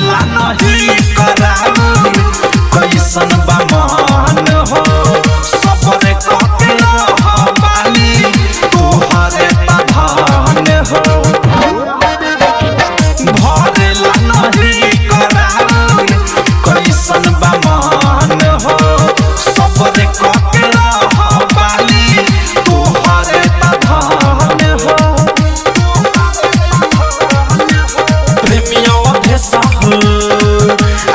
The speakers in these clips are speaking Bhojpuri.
भरेला नहीं कराऊ कैसन बा मन हो सबरे काके बानी तोहरे धन हो भरेला नहीं कराऊ कैसन बा मन हो सबरे काके बानी तोहरे धन हो प्रेमियों भेष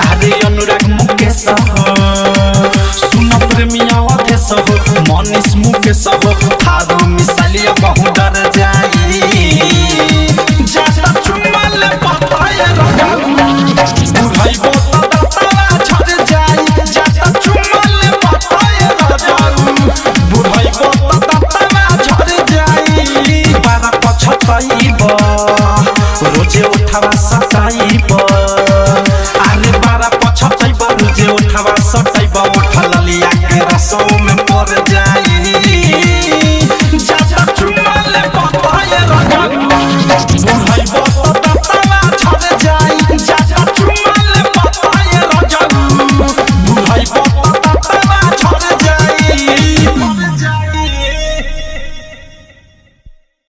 अरे अनुराग मुकेश सुन प्रेमियों भेष मनीष मुकेश थारू मिसालिया बहु डर जाई जाता चुमाले पताए बुढ़ाई बोता दाता छड़ जाई जाता चुमाले पताए बुढ़ाई बोता दाता छड़ जाई बारा पछताईब रोजे उठावा सताईब अरे बारा पछताईब रोजे उठावा सताईब उठल लिया के रसों में पड़ जाई